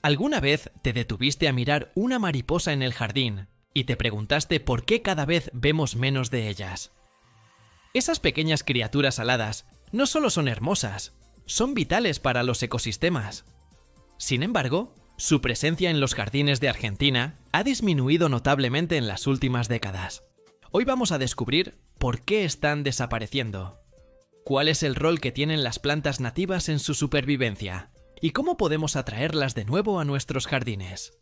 ¿Alguna vez te detuviste a mirar una mariposa en el jardín y te preguntaste por qué cada vez vemos menos de ellas? Esas pequeñas criaturas aladas no solo son hermosas, son vitales para los ecosistemas. Sin embargo, su presencia en los jardines de Argentina ha disminuido notablemente en las últimas décadas. Hoy vamos a descubrir por qué están desapareciendo, cuál es el rol que tienen las plantas nativas en su supervivencia y cómo podemos atraerlas de nuevo a nuestros jardines.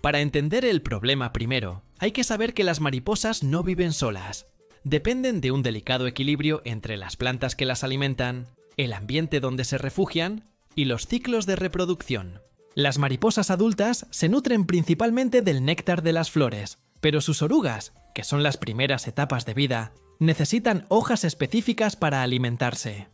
Para entender el problema primero, hay que saber que las mariposas no viven solas. Dependen de un delicado equilibrio entre las plantas que las alimentan, el ambiente donde se refugian y los ciclos de reproducción. Las mariposas adultas se nutren principalmente del néctar de las flores, pero sus orugas, que son las primeras etapas de vida, necesitan hojas específicas para alimentarse.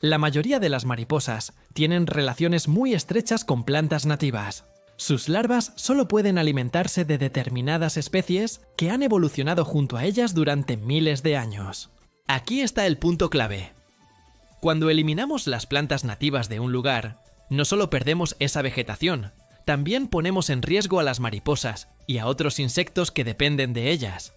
La mayoría de las mariposas tienen relaciones muy estrechas con plantas nativas. Sus larvas solo pueden alimentarse de determinadas especies que han evolucionado junto a ellas durante miles de años. Aquí está el punto clave. Cuando eliminamos las plantas nativas de un lugar, no solo perdemos esa vegetación, también ponemos en riesgo a las mariposas y a otros insectos que dependen de ellas.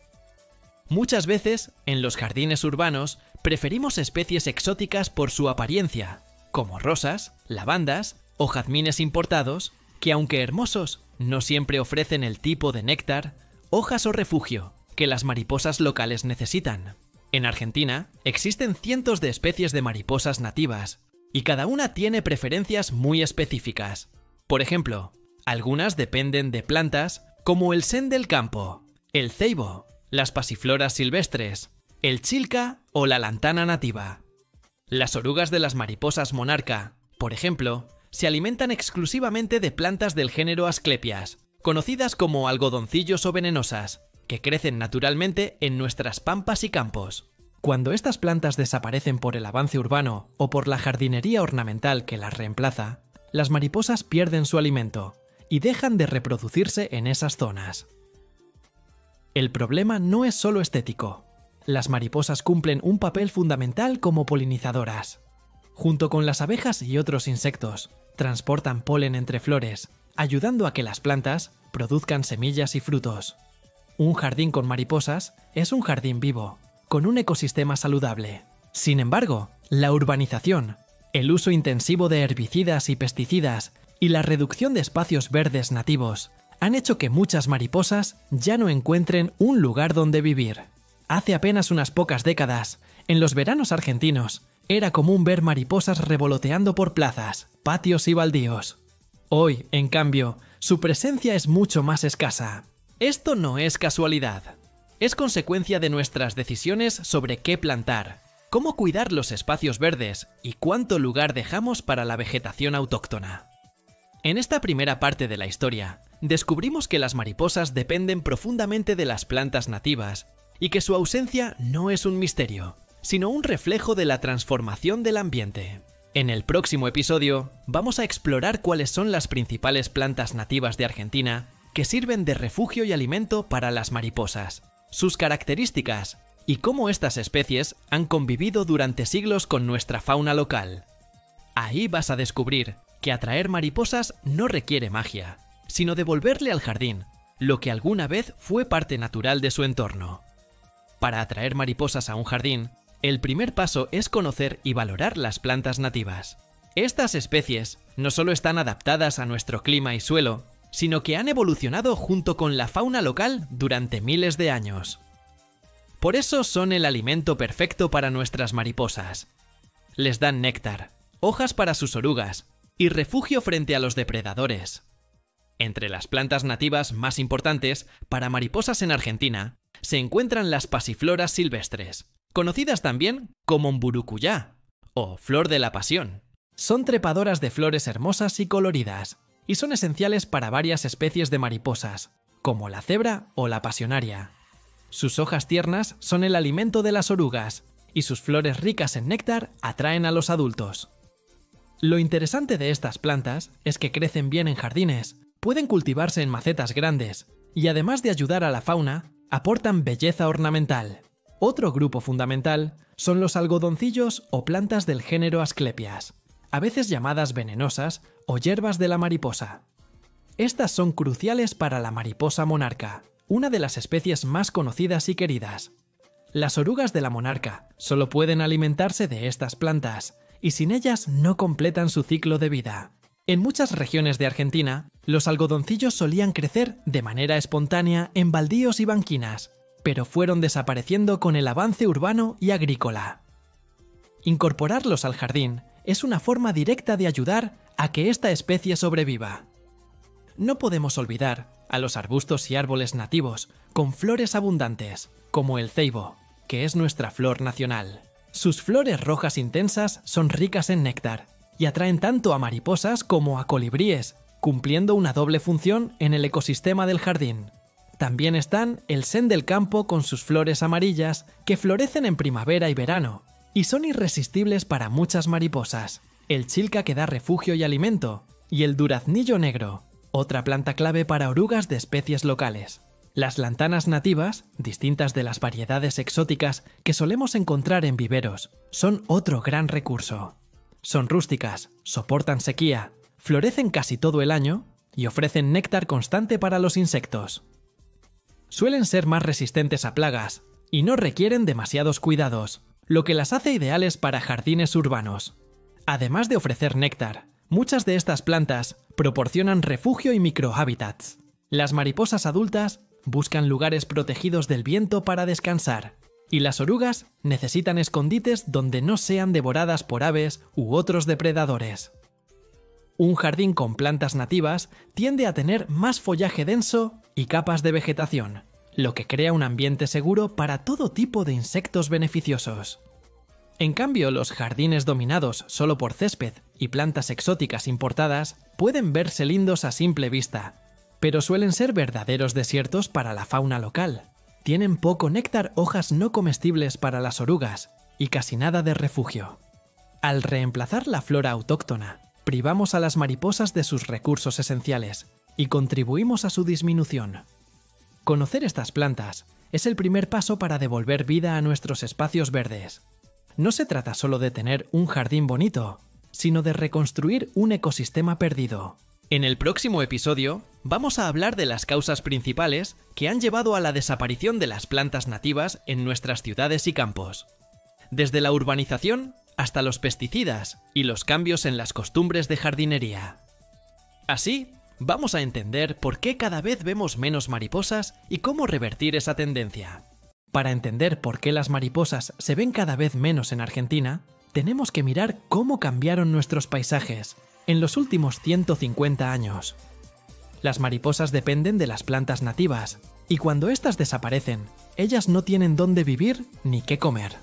Muchas veces, en los jardines urbanos, preferimos especies exóticas por su apariencia, como rosas, lavandas o jazmines importados, que aunque hermosos, no siempre ofrecen el tipo de néctar, hojas o refugio que las mariposas locales necesitan. En Argentina, existen cientos de especies de mariposas nativas, y cada una tiene preferencias muy específicas. Por ejemplo, algunas dependen de plantas como el sen del campo, el ceibo, las pasifloras silvestres, el chilca o la lantana nativa. Las orugas de las mariposas monarca, por ejemplo, se alimentan exclusivamente de plantas del género Asclepias, conocidas como algodoncillos o venenosas, que crecen naturalmente en nuestras pampas y campos. Cuando estas plantas desaparecen por el avance urbano o por la jardinería ornamental que las reemplaza, las mariposas pierden su alimento y dejan de reproducirse en esas zonas. El problema no es solo estético. Las mariposas cumplen un papel fundamental como polinizadoras. Junto con las abejas y otros insectos, transportan polen entre flores, ayudando a que las plantas produzcan semillas y frutos. Un jardín con mariposas es un jardín vivo, con un ecosistema saludable. Sin embargo, la urbanización, el uso intensivo de herbicidas y pesticidas y la reducción de espacios verdes nativos han hecho que muchas mariposas ya no encuentren un lugar donde vivir. Hace apenas unas pocas décadas, en los veranos argentinos, era común ver mariposas revoloteando por plazas, patios y baldíos. Hoy, en cambio, su presencia es mucho más escasa. Esto no es casualidad. Es consecuencia de nuestras decisiones sobre qué plantar, cómo cuidar los espacios verdes y cuánto lugar dejamos para la vegetación autóctona. En esta primera parte de la historia, descubrimos que las mariposas dependen profundamente de las plantas nativas y que su ausencia no es un misterio, sino un reflejo de la transformación del ambiente. En el próximo episodio, vamos a explorar cuáles son las principales plantas nativas de Argentina que sirven de refugio y alimento para las mariposas, sus características y cómo estas especies han convivido durante siglos con nuestra fauna local. Ahí vas a descubrir que atraer mariposas no requiere magia, sino devolverle al jardín lo que alguna vez fue parte natural de su entorno. Para atraer mariposas a un jardín, el primer paso es conocer y valorar las plantas nativas. Estas especies no solo están adaptadas a nuestro clima y suelo, sino que han evolucionado junto con la fauna local durante miles de años. Por eso son el alimento perfecto para nuestras mariposas. Les dan néctar, hojas para sus orugas y refugio frente a los depredadores. Entre las plantas nativas más importantes para mariposas en Argentina se encuentran las pasifloras silvestres, conocidas también como mburucuyá o flor de la pasión. Son trepadoras de flores hermosas y coloridas, y son esenciales para varias especies de mariposas, como la cebra o la pasionaria. Sus hojas tiernas son el alimento de las orugas, y sus flores ricas en néctar atraen a los adultos. Lo interesante de estas plantas es que crecen bien en jardines, pueden cultivarse en macetas grandes, y además de ayudar a la fauna, aportan belleza ornamental. Otro grupo fundamental son los algodoncillos o plantas del género Asclepias, a veces llamadas venenosas o hierbas de la mariposa. Estas son cruciales para la mariposa monarca, una de las especies más conocidas y queridas. Las orugas de la monarca solo pueden alimentarse de estas plantas, y sin ellas no completan su ciclo de vida. En muchas regiones de Argentina, los algodoncillos solían crecer de manera espontánea en baldíos y banquinas, pero fueron desapareciendo con el avance urbano y agrícola. Incorporarlos al jardín es una forma directa de ayudar a que esta especie sobreviva. No podemos olvidar a los arbustos y árboles nativos con flores abundantes, como el ceibo, que es nuestra flor nacional. Sus flores rojas intensas son ricas en néctar y atraen tanto a mariposas como a colibríes, cumpliendo una doble función en el ecosistema del jardín. También están el sen del campo con sus flores amarillas que florecen en primavera y verano y son irresistibles para muchas mariposas, el chilca que da refugio y alimento y el duraznillo negro, otra planta clave para orugas de especies locales. Las lantanas nativas, distintas de las variedades exóticas que solemos encontrar en viveros, son otro gran recurso. Son rústicas, soportan sequía, florecen casi todo el año y ofrecen néctar constante para los insectos. Suelen ser más resistentes a plagas y no requieren demasiados cuidados, lo que las hace ideales para jardines urbanos. Además de ofrecer néctar, muchas de estas plantas proporcionan refugio y microhábitats. Las mariposas adultas buscan lugares protegidos del viento para descansar, y las orugas necesitan escondites donde no sean devoradas por aves u otros depredadores. Un jardín con plantas nativas tiende a tener más follaje denso y capas de vegetación, lo que crea un ambiente seguro para todo tipo de insectos beneficiosos. En cambio, los jardines dominados solo por césped y plantas exóticas importadas pueden verse lindos a simple vista, pero suelen ser verdaderos desiertos para la fauna local. Tienen poco néctar, hojas no comestibles para las orugas y casi nada de refugio. Al reemplazar la flora autóctona, privamos a las mariposas de sus recursos esenciales y contribuimos a su disminución. Conocer estas plantas es el primer paso para devolver vida a nuestros espacios verdes. No se trata solo de tener un jardín bonito, sino de reconstruir un ecosistema perdido. En el próximo episodio vamos a hablar de las causas principales que han llevado a la desaparición de las plantas nativas en nuestras ciudades y campos. Desde la urbanización hasta los pesticidas y los cambios en las costumbres de jardinería. Así, vamos a entender por qué cada vez vemos menos mariposas y cómo revertir esa tendencia. Para entender por qué las mariposas se ven cada vez menos en Argentina, tenemos que mirar cómo cambiaron nuestros paisajes en los últimos 150 años. Las mariposas dependen de las plantas nativas, y cuando éstas desaparecen, ellas no tienen dónde vivir ni qué comer.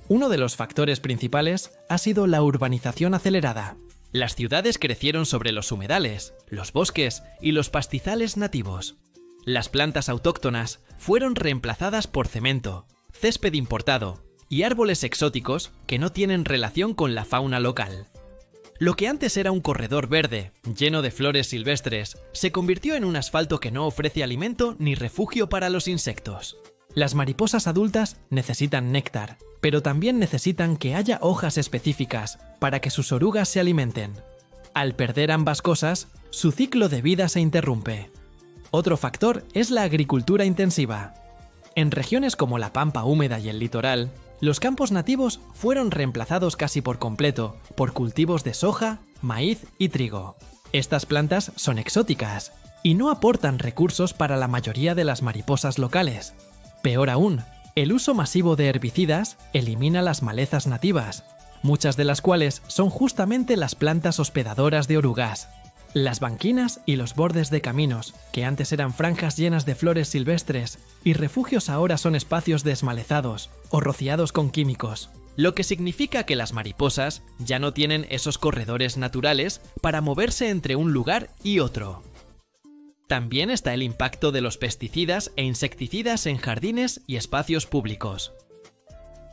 Uno de los factores principales ha sido la urbanización acelerada. Las ciudades crecieron sobre los humedales, los bosques y los pastizales nativos. Las plantas autóctonas fueron reemplazadas por cemento, césped importado y árboles exóticos que no tienen relación con la fauna local. Lo que antes era un corredor verde, lleno de flores silvestres, se convirtió en un asfalto que no ofrece alimento ni refugio para los insectos. Las mariposas adultas necesitan néctar, pero también necesitan que haya hojas específicas para que sus orugas se alimenten. Al perder ambas cosas, su ciclo de vida se interrumpe. Otro factor es la agricultura intensiva. En regiones como la pampa húmeda y el litoral, los campos nativos fueron reemplazados casi por completo por cultivos de soja, maíz y trigo. Estas plantas son exóticas y no aportan recursos para la mayoría de las mariposas locales. Peor aún, el uso masivo de herbicidas elimina las malezas nativas, muchas de las cuales son justamente las plantas hospedadoras de orugas. Las banquinas y los bordes de caminos, que antes eran franjas llenas de flores silvestres y refugios, ahora son espacios desmalezados o rociados con químicos, lo que significa que las mariposas ya no tienen esos corredores naturales para moverse entre un lugar y otro. También está el impacto de los pesticidas e insecticidas en jardines y espacios públicos.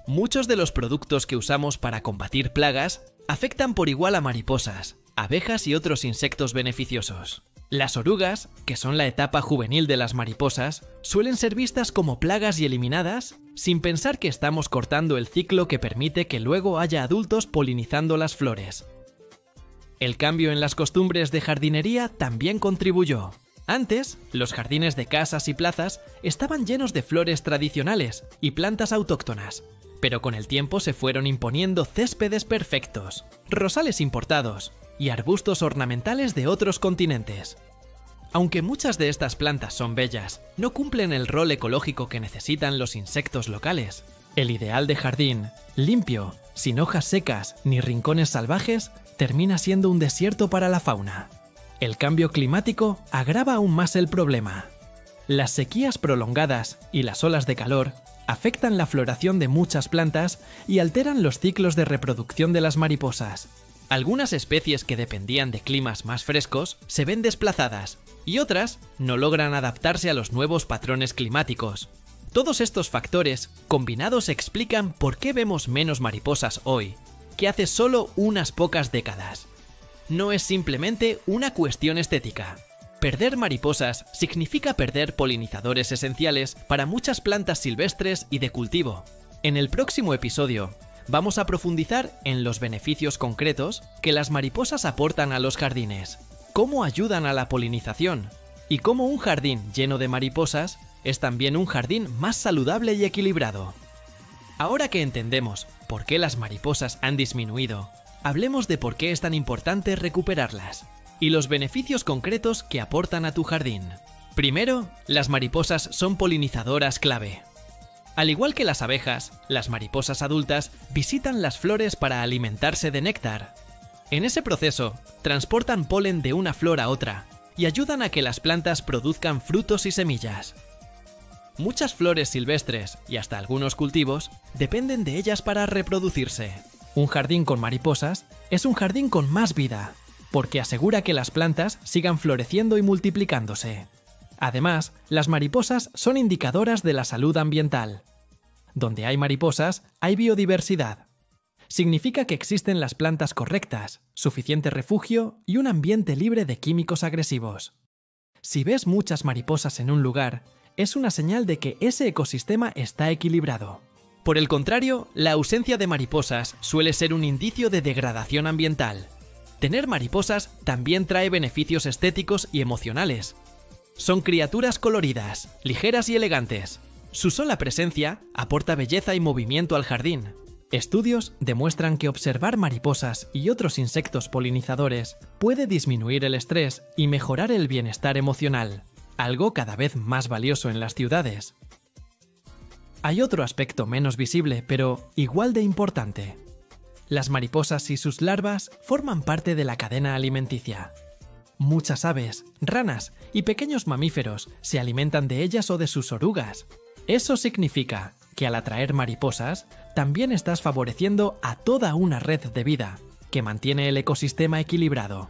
Muchos de los productos que usamos para combatir plagas afectan por igual a mariposas, abejas y otros insectos beneficiosos. Las orugas, que son la etapa juvenil de las mariposas, suelen ser vistas como plagas y eliminadas sin pensar que estamos cortando el ciclo que permite que luego haya adultos polinizando las flores. El cambio en las costumbres de jardinería también contribuyó. Antes, los jardines de casas y plazas estaban llenos de flores tradicionales y plantas autóctonas, pero con el tiempo se fueron imponiendo céspedes perfectos, rosales importados y arbustos ornamentales de otros continentes. Aunque muchas de estas plantas son bellas, no cumplen el rol ecológico que necesitan los insectos locales. El ideal de jardín, limpio, sin hojas secas ni rincones salvajes, termina siendo un desierto para la fauna. El cambio climático agrava aún más el problema. Las sequías prolongadas y las olas de calor afectan la floración de muchas plantas y alteran los ciclos de reproducción de las mariposas. Algunas especies que dependían de climas más frescos se ven desplazadas y otras no logran adaptarse a los nuevos patrones climáticos. Todos estos factores combinados explican por qué vemos menos mariposas hoy que hace solo unas pocas décadas. No es simplemente una cuestión estética. Perder mariposas significa perder polinizadores esenciales para muchas plantas silvestres y de cultivo. En el próximo episodio vamos a profundizar en los beneficios concretos que las mariposas aportan a los jardines, cómo ayudan a la polinización y cómo un jardín lleno de mariposas es también un jardín más saludable y equilibrado. Ahora que entendemos por qué las mariposas han disminuido, hablemos de por qué es tan importante recuperarlas y los beneficios concretos que aportan a tu jardín. Primero, las mariposas son polinizadoras clave. Al igual que las abejas, las mariposas adultas visitan las flores para alimentarse de néctar. En ese proceso, transportan polen de una flor a otra y ayudan a que las plantas produzcan frutos y semillas. Muchas flores silvestres y hasta algunos cultivos dependen de ellas para reproducirse. Un jardín con mariposas es un jardín con más vida, porque asegura que las plantas sigan floreciendo y multiplicándose. Además, las mariposas son indicadoras de la salud ambiental. Donde hay mariposas, hay biodiversidad. Significa que existen las plantas correctas, suficiente refugio y un ambiente libre de químicos agresivos. Si ves muchas mariposas en un lugar, es una señal de que ese ecosistema está equilibrado. Por el contrario, la ausencia de mariposas suele ser un indicio de degradación ambiental. Tener mariposas también trae beneficios estéticos y emocionales. Son criaturas coloridas, ligeras y elegantes. Su sola presencia aporta belleza y movimiento al jardín. Estudios demuestran que observar mariposas y otros insectos polinizadores puede disminuir el estrés y mejorar el bienestar emocional, algo cada vez más valioso en las ciudades. Hay otro aspecto menos visible, pero igual de importante. Las mariposas y sus larvas forman parte de la cadena alimenticia. Muchas aves, ranas y pequeños mamíferos se alimentan de ellas o de sus orugas. Eso significa que al atraer mariposas, también estás favoreciendo a toda una red de vida que mantiene el ecosistema equilibrado.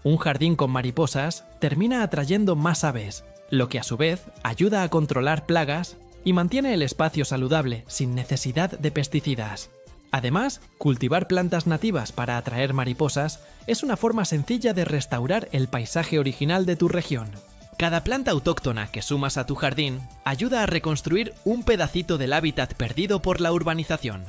Un jardín con mariposas termina atrayendo más aves, lo que a su vez ayuda a controlar plagas y mantiene el espacio saludable sin necesidad de pesticidas. Además, cultivar plantas nativas para atraer mariposas es una forma sencilla de restaurar el paisaje original de tu región. Cada planta autóctona que sumas a tu jardín ayuda a reconstruir un pedacito del hábitat perdido por la urbanización.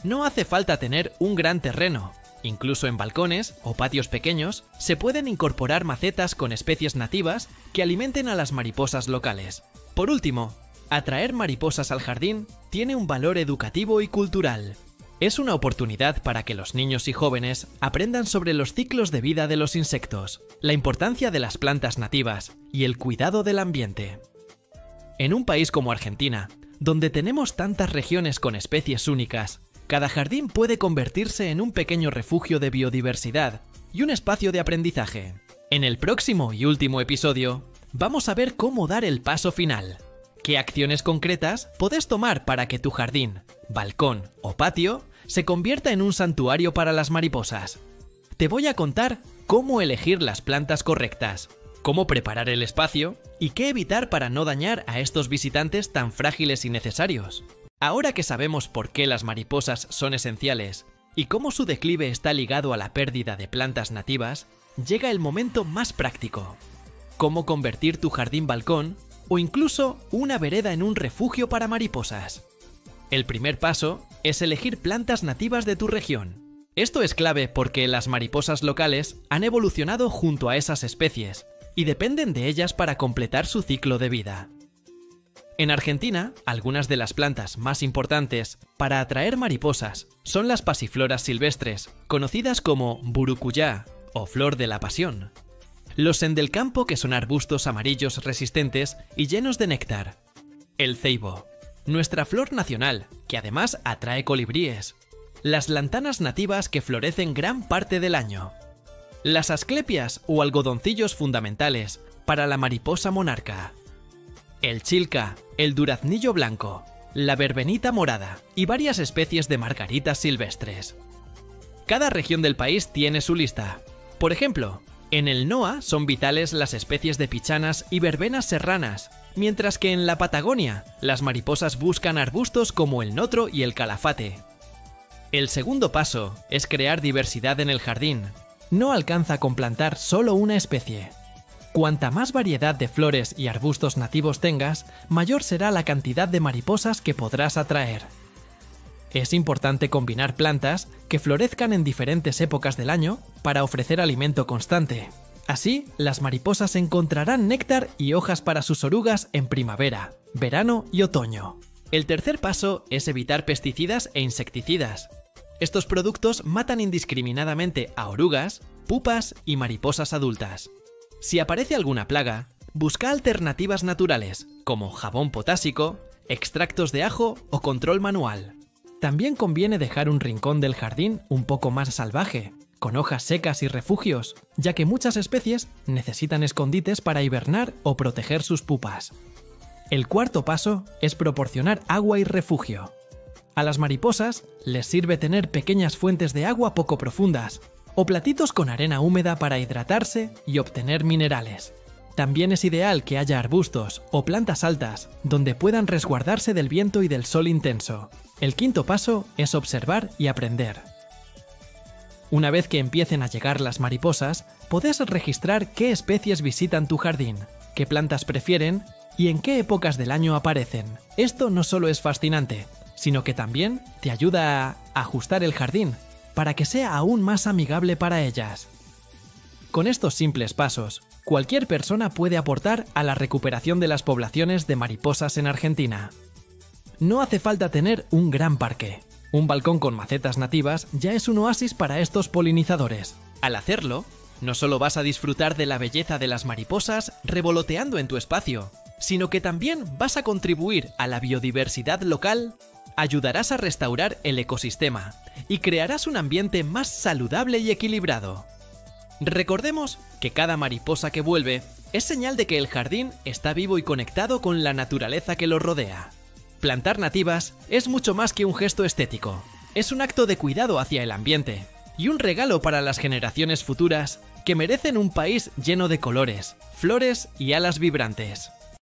No hace falta tener un gran terreno. Incluso en balcones o patios pequeños se pueden incorporar macetas con especies nativas que alimenten a las mariposas locales. Por último, atraer mariposas al jardín tiene un valor educativo y cultural. Es una oportunidad para que los niños y jóvenes aprendan sobre los ciclos de vida de los insectos, la importancia de las plantas nativas y el cuidado del ambiente. En un país como Argentina, donde tenemos tantas regiones con especies únicas, cada jardín puede convertirse en un pequeño refugio de biodiversidad y un espacio de aprendizaje. En el próximo y último episodio, vamos a ver cómo dar el paso final. ¿Qué acciones concretas puedes tomar para que tu jardín, balcón o patio se convierta en un santuario para las mariposas? Te voy a contar cómo elegir las plantas correctas, cómo preparar el espacio y qué evitar para no dañar a estos visitantes tan frágiles y necesarios. Ahora que sabemos por qué las mariposas son esenciales y cómo su declive está ligado a la pérdida de plantas nativas, llega el momento más práctico. Cómo convertir tu jardín-balcón o incluso una vereda en un refugio para mariposas. El primer paso es elegir plantas nativas de tu región. Esto es clave porque las mariposas locales han evolucionado junto a esas especies y dependen de ellas para completar su ciclo de vida. En Argentina, algunas de las plantas más importantes para atraer mariposas son las pasifloras silvestres, conocidas como burucuyá o flor de la pasión. Los sendelcampo, que son arbustos amarillos resistentes y llenos de néctar. El ceibo, nuestra flor nacional, que además atrae colibríes. Las lantanas nativas, que florecen gran parte del año. Las asclepias o algodoncillos fundamentales para la mariposa monarca. El chilca, el duraznillo blanco, la verbenita morada y varias especies de margaritas silvestres. Cada región del país tiene su lista. Por ejemplo, en el NOA son vitales las especies de pichanas y verbenas serranas, mientras que en la Patagonia las mariposas buscan arbustos como el notro y el calafate. El segundo paso es crear diversidad en el jardín. No alcanza con plantar solo una especie. Cuanta más variedad de flores y arbustos nativos tengas, mayor será la cantidad de mariposas que podrás atraer. Es importante combinar plantas que florezcan en diferentes épocas del año para ofrecer alimento constante. Así, las mariposas encontrarán néctar y hojas para sus orugas en primavera, verano y otoño. El tercer paso es evitar pesticidas e insecticidas. Estos productos matan indiscriminadamente a orugas, pupas y mariposas adultas. Si aparece alguna plaga, busca alternativas naturales, como jabón potásico, extractos de ajo o control manual. También conviene dejar un rincón del jardín un poco más salvaje, con hojas secas y refugios, ya que muchas especies necesitan escondites para hibernar o proteger sus pupas. El cuarto paso es proporcionar agua y refugio. A las mariposas les sirve tener pequeñas fuentes de agua poco profundas, o platitos con arena húmeda para hidratarse y obtener minerales. También es ideal que haya arbustos o plantas altas donde puedan resguardarse del viento y del sol intenso. El quinto paso es observar y aprender. Una vez que empiecen a llegar las mariposas, podés registrar qué especies visitan tu jardín, qué plantas prefieren y en qué épocas del año aparecen. Esto no solo es fascinante, sino que también te ayuda a ajustar el jardín para que sea aún más amigable para ellas. Con estos simples pasos, cualquier persona puede aportar a la recuperación de las poblaciones de mariposas en Argentina. No hace falta tener un gran parque. Un balcón con macetas nativas ya es un oasis para estos polinizadores. Al hacerlo, no solo vas a disfrutar de la belleza de las mariposas revoloteando en tu espacio, sino que también vas a contribuir a la biodiversidad local, ayudarás a restaurar el ecosistema y crearás un ambiente más saludable y equilibrado. Recordemos que cada mariposa que vuelve es señal de que el jardín está vivo y conectado con la naturaleza que lo rodea. Plantar nativas es mucho más que un gesto estético. Es un acto de cuidado hacia el ambiente y un regalo para las generaciones futuras que merecen un país lleno de colores, flores y alas vibrantes.